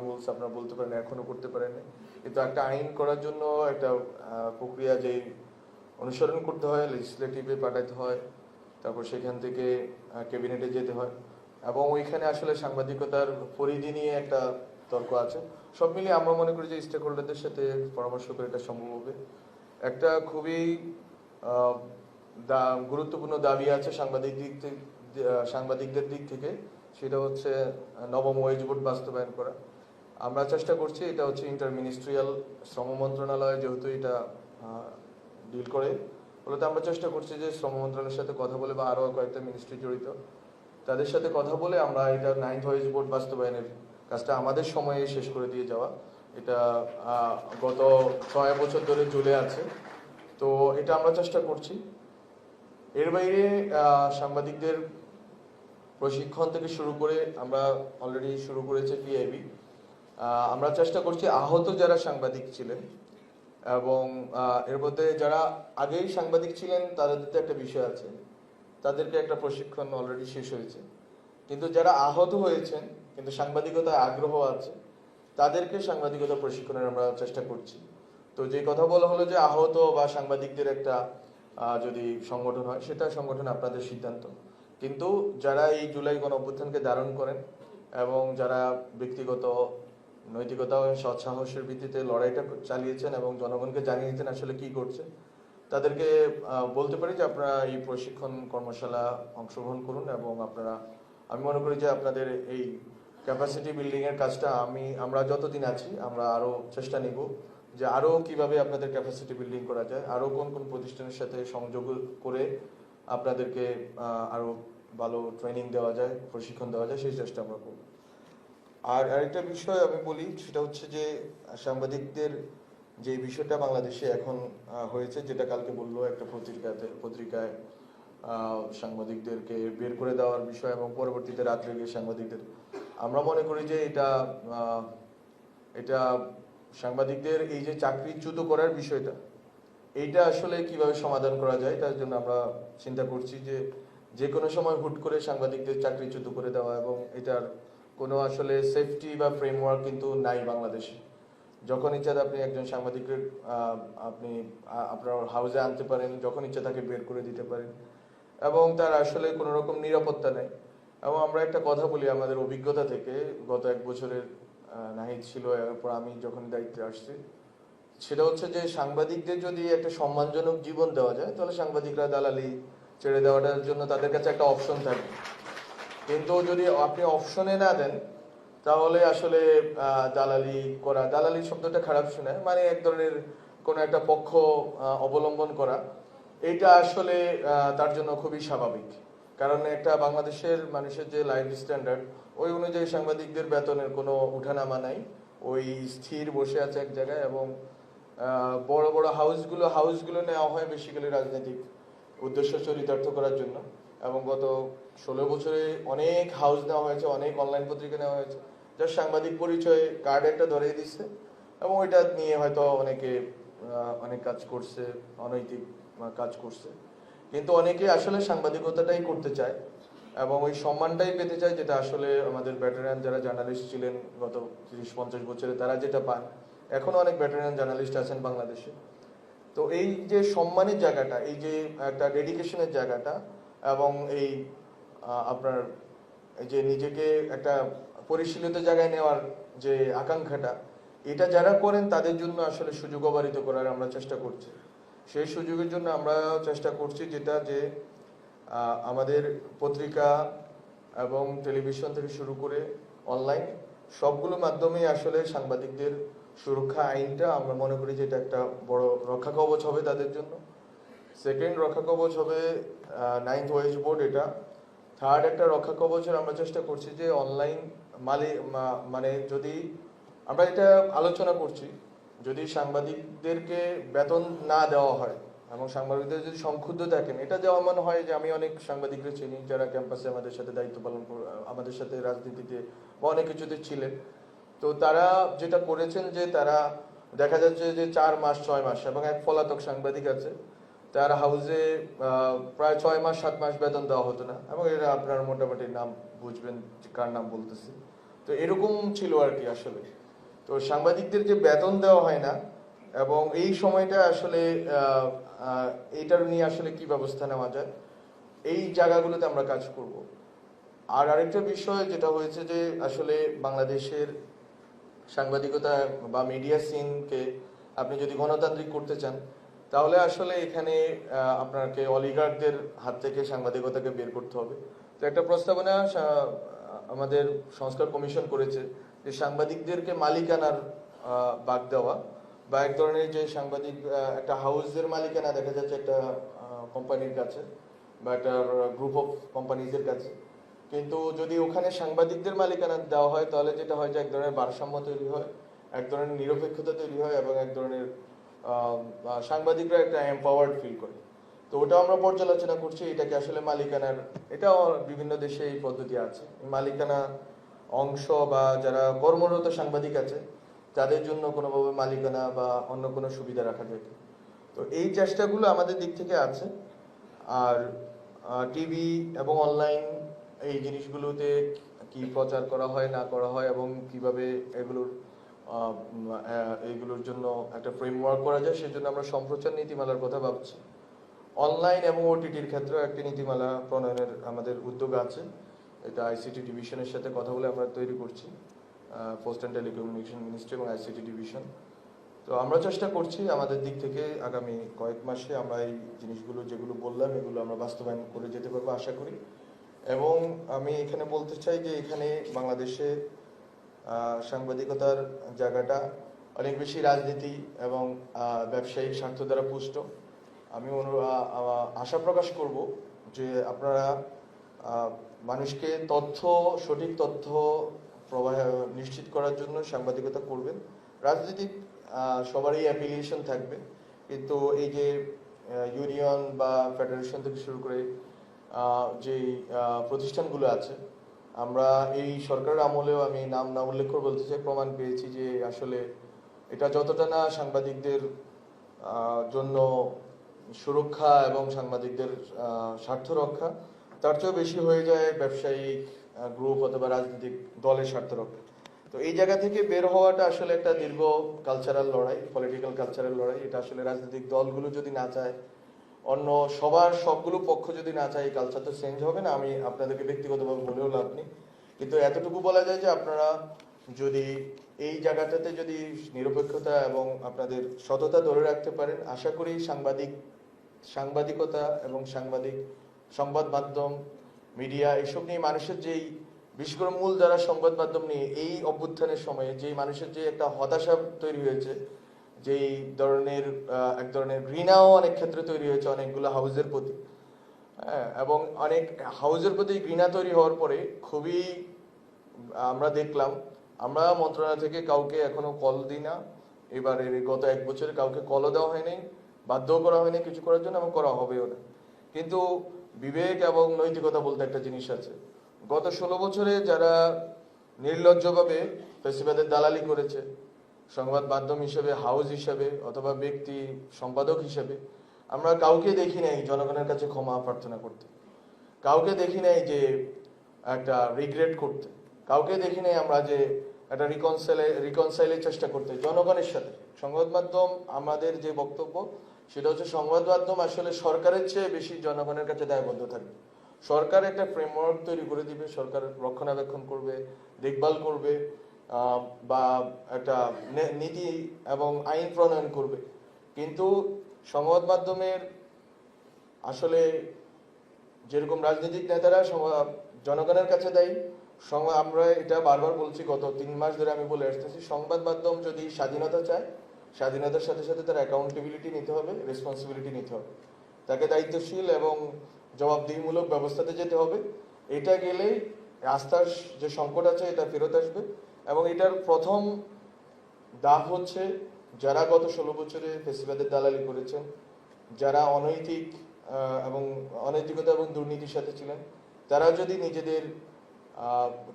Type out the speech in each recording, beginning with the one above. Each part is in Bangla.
রুলস আপনারা বলতে পারেন এখনো করতে পারেন, কিন্তু একটা আইন করার জন্য একটা প্রক্রিয়া যে অনুসরণ করতে হয়, লেজিসলেটিভে পাঠাতে হয়, তারপর সেখান থেকে ক্যাবিনেটে যেতে হয়, এবং ওইখানে আসলে সাংবাদিকতার পরিধি নিয়ে একটা তর্ক আছে। সব মিলিয়ে আমরা মনে করি যে স্টেক হোল্ডারদের সাথে পরামর্শ করে এটা সম্ভব হবে। একটা খুবই গুরুত্বপূর্ণ দাবি আছে সাংবাদিকদের দিক থেকে, সেটা হচ্ছে নবম ওয়েজ বোর্ড বাস্তবায়ন করা। আমরা চেষ্টা করছি, এটা হচ্ছে ইন্টারমিনিস্ট্রিয়াল, শ্রম মন্ত্রণালয় যেহেতু এটা ডিল করে, বলতে আমরা চেষ্টা করছি যে শ্রম মন্ত্রণালয়ের সাথে কথা বলে, বা আরও কয়েকটা মিনিস্ট্রি জড়িত, তাদের সাথে কথা বলে আমরা এটা 9th ওয়েজ বোর্ড বাস্তবায়নের কাজটা আমাদের সময়ে শেষ করে দিয়ে যাওয়া। এটা গত 6 বছর ধরে চলে আছে, তো এটা আমরা চেষ্টা করছি। এর বাইরে সাংবাদিকদের প্রশিক্ষণ থেকে শুরু করে আমরা অলরেডি শুরু করেছে পিআইবি। আমরা চেষ্টা করছি আহত যারা সাংবাদিক ছিলেন এবং এর মধ্যে যারা আগেই সাংবাদিক ছিলেন তাদের তো একটা বিষয় আছে, তাদেরকে একটা প্রশিক্ষণ অলরেডি শেষ হয়েছে, কিন্তু যারা আহত হয়েছেন কিন্তু সাংবাদিকতায় আগ্রহ আছে তাদেরকে সাংবাদিকতা প্রশিক্ষণের আমরা চেষ্টা করছি। তো যে কথা বলা হলো যে আহত বা সাংবাদিকদের একটা যদি সংগঠন হয়, সেটা সংগঠন আপনাদের সিদ্ধান্ত, কিন্তু যারা এই জুলাই গণ অভ্যুত্থানকে ধারণ করেন এবং যারা ব্যক্তিগত নৈতিকতা ও সৎসাহসের ভিত্তিতে লড়াইটা চালিয়েছেন এবং জনগণকে জানিয়ে দিতেন আসলে কি করছে, তাদেরকে বলতে পারি যে আপনারা এই প্রশিক্ষণ কর্মশালা অংশগ্রহণ করুন, এবং আমি মনে করি যে আপনাদের এই ক্যাপাসিটি বিল্ডিং এর কাজটা আমরা যতদিন আছি আমরা আরো চেষ্টা নিব যে আরো কিভাবে আপনাদের ক্যাপাসিটি বিল্ডিং করা যায়, আরো কোন কোন প্রতিষ্ঠানের সাথে সংযোগ করে আপনাদেরকে আরো ভালো ট্রেনিং দেওয়া যায়, প্রশিক্ষণ দেওয়া যায়, সেই চেষ্টা আমরা করব। আর আরেকটা বিষয় আমি বলি, সেটা হচ্ছে যে সাংবাদিকদের যে বিষয়টা বাংলাদেশে এখন হয়েছে, যেটা কালকে বললো একটা পত্রিকায় সাংবাদিকদেরকে বের করে দেওয়ার বিষয় এবং পরবর্তীতে রাত্রে গিয়ে সাংবাদিকদের, আমরা মনে করি যে এটা সাংবাদিকদের এই যে চাকরিচ্যুত করার বিষয়টা, এইটা আসলে কিভাবে সমাধান করা যায়, তার জন্য আমরা চিন্তা করছি যে কোনো সময় হুট করে সাংবাদিকদের চাকরিচ্যুত করে দেওয়া, এবং এটার কোনো আসলে সেফটি বা ফ্রেমওয়ার্ক কিন্তু নাই বাংলাদেশে। যখন ইচ্ছা আপনি একজন সাংবাদিকের আপনি আপনার হাউসে আনতে পারেন, যখন ইচ্ছা তাকে বের করে দিতে পারেন, এবং তার আসলে কোনো রকম নিরাপত্তা নেই। এবং আমরা একটা কথা বলি আমাদের অভিজ্ঞতা থেকে, গত 1 বছরের নাহিদ ছিল, এরপর আমি যখন দায়িত্বে আসছি, সেটা হচ্ছে যে সাংবাদিকদের যদি একটা সম্মানজনক জীবন দেওয়া যায়, তাহলে সাংবাদিকরা দালালি ছেড়ে দেওয়াটার জন্য তাদের কাছে একটা অপশন থাকে। কিন্তু যদি আপনি অপশনে না দেন, তাহলে আসলে দালালি শব্দটা খারাপ শোনায়, মানে এক ধরনের কোনো একটা পক্ষ অবলম্বন করা, এটা আসলে তার জন্য খুবই স্বাভাবিক। কারণ একটা বাংলাদেশের মানুষের যে লাইফ স্ট্যান্ডার্ড, ওই অনুযায়ী সাংবাদিকদের বেতনের কোনো উঠানামা নাই, ওই স্থির বসে আছে এক জায়গায়। এবং বড় বড় হাউসগুলো নেওয়া হয় বেসিক্যালি রাজনৈতিক উদ্দেশ্য চরিতার্থ করার জন্য, এবং গত 16 বছরে অনেক হাউস নেওয়া হয়েছে, অনেক অনলাইন পত্রিকা নেওয়া হয়েছে, যার সাংবাদিক পরিচয় কার্ড একটা ধরিয়ে দিচ্ছে, এবং ওইটা নিয়ে হয়তো অনেকে অনেক কাজ করছে, অনৈতিক কাজ করছে। কিন্তু অনেকে আসলে সাংবাদিকতাটাই করতে চায় এবং ওই সম্মানটাই পেতে চায়, যেটা আসলে আমাদের ভেটেরান যারা জার্নালিস্ট ছিলেন গত 30-50 বছরে, তারা যেটা পান, এখনো অনেক ভেটেরান জার্নালিস্ট আছেন বাংলাদেশে। তো এই যে সম্মানের জায়গাটা, এই যে একটা ডেডিকেশনের জায়গাটা, এবং এই আপনার এই যে নিজেকে একটা পরিশীলিত জায়গায় নেওয়ার যে আকাঙ্ক্ষাটা, এটা যারা করেন তাদের জন্য আসলে সুযোগ অবারিত করার আমরা চেষ্টা করছি। সেই সুযোগের জন্য আমরা চেষ্টা করছি যেটা যে আমাদের পত্রিকা এবং টেলিভিশন থেকে শুরু করে অনলাইন সবগুলো মাধ্যমেই আসলে সাংবাদিকদের সুরক্ষা আইনটা আমরা মনে করি যে এটা একটা বড় রক্ষা কবচ হবে তাদের জন্য। সেকেন্ড রক্ষা কবচ হবে 9th ওয়েজ বোর্ড, এটা। থার্ড একটা রক্ষা কবচের আমরা চেষ্টা করছি যে অনলাইন মানে যদি আমরা এটা আলোচনা করছি, যদি সাংবাদিকদেরকে বেতন না দেওয়া হয় এবং সাংবাদিকদের যদি সংক্ষুব্ধ থাকেন, এটা যেমন মনে হয় যে আমি অনেক সাংবাদিকদের চিনি যারা ক্যাম্পাসে আমাদের সাথে দায়িত্ব পালন আমাদের সাথে রাজনীতিতে বা অনেক কিছুতে ছিলেন, তো তারা যেটা করেছেন যে তারা দেখা যাচ্ছে যে 4 মাস 6 মাস, এবং এক পলাতক সাংবাদিক আছে, তার হাউসে প্রায় 6 মাস 7 মাস বেতন দেওয়া হতো না, এবং এরা আপনার মোটামুটি নাম বুঝবেন কার নাম বলতেছি। তো এরকম ছিল আর কি আসলে। তো সাংবাদিকদের যে বেতন দেওয়া হয় না, এবং এই সময়টা আসলে এইটার নিয়ে আসলে কি ব্যবস্থা নেওয়া যায়, এই জায়গাগুলোতে আমরা কাজ করব। আর আরেকটা বিষয় যেটা হয়েছে যে আসলে বাংলাদেশের সাংবাদিকতা বা মিডিয়া সিনকে আপনি যদি গণতান্ত্রিক করতে চান, তাহলে আসলে এখানে আপনাকে অলিগার্কদের হাত থেকে সাংবাদিকতাকে বের করতে হবে। তো একটা প্রস্তাবনা আমাদের সংস্কার কমিশন করেছে যে সাংবাদিকদেরকে মালিকানার ভাগ দেওয়া, বা এক ধরনের যে সাংবাদিক একটা হাউসের মালিকানা দেখা যাচ্ছে একটা কোম্পানির কাছে বা একটা গ্রুপ অফ কোম্পানিজের কাছে, কিন্তু যদি ওখানে সাংবাদিকদের মালিকানা দেওয়া হয় তাহলে যেটা হয় যে এক ধরনের ভারসাম্য তৈরি হয়, এক ধরনের নিরপেক্ষতা তৈরি হয়, এবং এক ধরনের সাংবাদিকরা একটা এম্পাওয়ার্ড ফিল করে। তো ওটা আমরা পর্যালোচনা করছি, এটাকে আসলে মালিকানার, এটাও বিভিন্ন দেশে এই পদ্ধতি আছে, মালিকানা অংশ বা যারা কর্মরত সাংবাদিক আছে তাদের জন্য কোনোভাবে মালিকানা বা অন্য কোনো সুবিধা রাখা যায়। তো এই চেষ্টাগুলো আমাদের দিক থেকে আছে। আর টিভি এবং অনলাইন এই জিনিসগুলোতে কি প্রচার করা হয় না করা হয় এবং কিভাবে এইগুলোর জন্য একটা ফ্রেমওয়ার্ক করা যায়, সেজন্য আমরা সম্প্রচার নীতিমালার কথা ভাবছি। অনলাইন এবং ওটিটির ক্ষেত্রে একটি নীতিমালা প্রণয়নের আমাদের উদ্যোগ আছে, এটা আইসিটি ডিভিশনের সাথে কথা বলে আমরা তৈরি করছি, পোস্ট অ্যান্ড টেলিকমিউনিকেশন মিনিস্ট্রি এবং আইসিটি ডিভিশন। তো আমরা চেষ্টা করছি আমাদের দিক থেকে আগামী কয়েক মাসে আমরা এই জিনিসগুলো যেগুলো বললাম এগুলো আমরা বাস্তবায়ন করে যেতে পারবো আশা করি। এবং আমি এখানে বলতে চাই যে এখানে বাংলাদেশে সাংবাদিকতার জায়গাটা অনেক বেশি রাজনীতি এবং ব্যবসায়িক স্বার্থ দ্বারা পুষ্ট। আমি আশা প্রকাশ করব যে আপনারা মানুষকে সঠিক তথ্য প্রবাহ নিশ্চিত করার জন্য সাংবাদিকতা করবেন। রাজনীতিক সবারই অ্যাফিলিয়েশন থাকবে, কিন্তু এই যে ইউনিয়ন বা ফেডারেশন থেকে শুরু করে যেই প্রতিষ্ঠানগুলো আছে, আমরা এই সরকারের আমলেও আমি নাম না উল্লেখ করে বলতে চাই, প্রমাণ পেয়েছি যে আসলে এটা যতটা না সাংবাদিকদের জন্য সুরক্ষা এবং সাংবাদিকদের স্বার্থ রক্ষা, তার চেয়েও বেশি হয়ে যায় ব্যবসায়িক গ্রুপ অথবা রাজনৈতিক দলের স্বার্থ রক্ষা। তো এই জায়গা থেকে বের হওয়াটা আসলে একটা দীর্ঘ কালচারাল লড়াই, পলিটিক্যাল কালচারাল লড়াই। এটা আসলে রাজনৈতিক দলগুলো যদি না চায়, অন্য সবগুলো পক্ষ যদি না চায়, এই কালচার তো চেঞ্জ হবে না। আমি আপনাদেরকে ব্যক্তিগতভাবে বলেও লাভ নেই, কিন্তু এতটুকু বলা যায় যে আপনারা যদি এই জায়গাটাতে যদি নিরপেক্ষতা এবং আপনাদের সততা ধরে রাখতে পারেন, আশা করি সাংবাদিকতা এবং সংবাদ মাধ্যম, মিডিয়া এসব নিয়ে মানুষের যেই বিশেষ করে মূল যারা সংবাদ মাধ্যম নিয়ে এই অভ্যুত্থানের সময়ে যে মানুষের যে একটা হতাশা তৈরি হয়েছে, যেই ধরনের এক ধরনের ঘৃণাও অনেক ক্ষেত্রে তৈরি হয়েছে অনেকগুলো হাউজের প্রতি, এবং অনেক হাউজের প্রতি ঘৃণা তৈরি হওয়ার পরে খুবই আমরা দেখলাম, আমরা মন্ত্রণালয় থেকে কাউকে এখনো কল দিই না, এবারে গত 1 বছরে কাউকে কলও দেওয়া হয়নি, বাধ্যও করা হয়নি কিছু করার জন্য, এবং করা হবেও না। কিন্তু বিবেক এবং নৈতিকতা বলতে একটা জিনিস আছে। গত 16 বছরে যারা নির্লজ্জভাবে ফেসিবাদের দালালি করেছে, সংবাদ মাধ্যম হিসেবে, হাউস হিসেবে অথবা ব্যক্তি সম্পাদক হিসেবে, আমরা কাউকে দেখি নাই জনগণের কাছে ক্ষমা প্রার্থনা করতে, কাউকে দেখি নাই যে একটা রিগ্রেট করতে, কাউকে দেখি নাই আমরা যে একটা রিকনসাইলের চেষ্টা করতে জনগণের সাথে। সংবাদ মাধ্যম, আমাদের যে বক্তব্য সেটা হচ্ছে সংবাদ মাধ্যম আসলে সরকারের চেয়ে বেশি জনগণের কাছে দায়বদ্ধ থাকবে। সরকার একটা ফ্রেমওয়ার্ক তৈরি করে দিবে, সরকার রক্ষণাবেক্ষণ করবে, দেখভাল করবে, বা একটা নীতি এবং আইন প্রণয়ন করবে। কিন্তু সংবাদ মাধ্যমের আসলে যেরকম রাজনৈতিক নেতারা জনগণের কাছে দেয়, আমরা এটা বারবার বলছি, গত 3 মাস ধরে আমি বলে আসতেছি, সংবাদ মাধ্যম যদি স্বাধীনতা চায়, স্বাধীনতার সাথে সাথে তার অ্যাকাউন্টেবিলিটি নিতে হবে, রেসপন্সিবিলিটি নিতে হবে, তাকে দায়িত্বশীল এবং জবাবদিহিমূলক ব্যবস্থাতে যেতে হবে। এটা গেলেই আস্থার যে সংকট আছে এটা ফেরত আসবে। এবং এটার প্রথম দাগ হচ্ছে যারা গত 16 বছরে ফেসিবাদের দালালি করেছেন, যারা অনৈতিকতা এবং দুর্নীতির সাথে ছিলেন, তারা যদি নিজেদের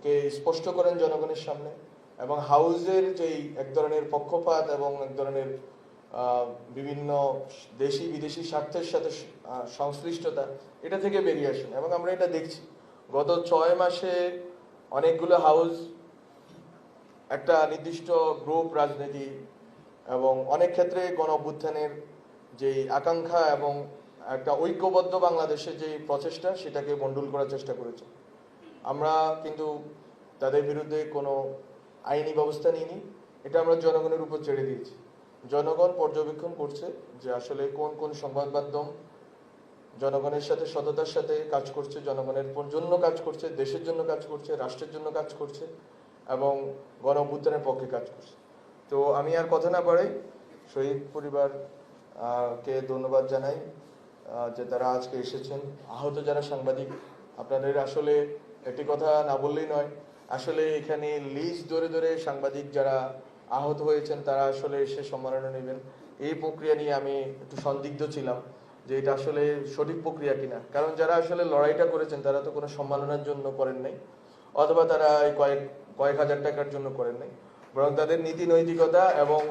কে স্পষ্ট করেন জনগণের সামনে, এবং হাউজের যেই এক ধরনের পক্ষপাত এবং এক ধরনের বিভিন্ন দেশি বিদেশি স্বার্থের সাথে সংশ্লিষ্টতা, এটা থেকে বেরিয়ে আসেন। এবং আমরা এটা দেখছি গত 6 মাসে অনেকগুলো হাউস একটা নির্দিষ্ট গ্রুপ রাজনীতি এবং অনেক ক্ষেত্রে গণ অভ্যুত্থানের যেই আকাঙ্ক্ষা এবং একটা ঐক্যবদ্ধ বাংলাদেশের যে প্রচেষ্টা সেটাকে মণ্ডল করার চেষ্টা করেছে। আমরা কিন্তু তাদের বিরুদ্ধে কোনো আইনি ব্যবস্থা নিইনি, এটা আমরা জনগণের উপর ছেড়ে দিয়েছি। জনগণ পর্যবেক্ষণ করছে যে আসলে কোন কোন সংবাদ মাধ্যম জনগণের সাথে সততার সাথে কাজ করছে, জনগণের জন্য কাজ করছে, দেশের জন্য কাজ করছে, রাষ্ট্রের জন্য কাজ করছে এবং গণ অভ্যুত্থানের পক্ষে কাজ করছে। তো আমি আর কথা না বাড়াই, শহীদ পরিবার কে ধন্যবাদ জানাই যে তারা আজকে এসেছেন। আহত যারা সাংবাদিক, আপনাদের আসলে একটি কথা না বললেই নয়, আসলে এখানে লিস্ট ধরে ধরে সাংবাদিক যারা আহত হয়েছেন তারা আসলে এসে সম্মাননা নেবেন। এই প্রক্রিয়া নিয়ে আমি একটু সন্দিগ্ধ ছিলাম যে এটা আসলে সঠিক প্রক্রিয়া কিনা, কারণ যারা আসলে লড়াইটা করেছেন তারা তো কোনো সম্মাননার জন্য করেন নাই, অথবা তারা এই কয়েক হাজার টাকার জন্য করেন নাই, বরং তাদের নীতি নৈতিকতা এবং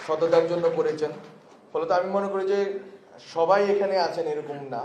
সততার জন্য করেছেন। ফলত আমি মনে করি যে সবাই এখানে আছেন এরকম না,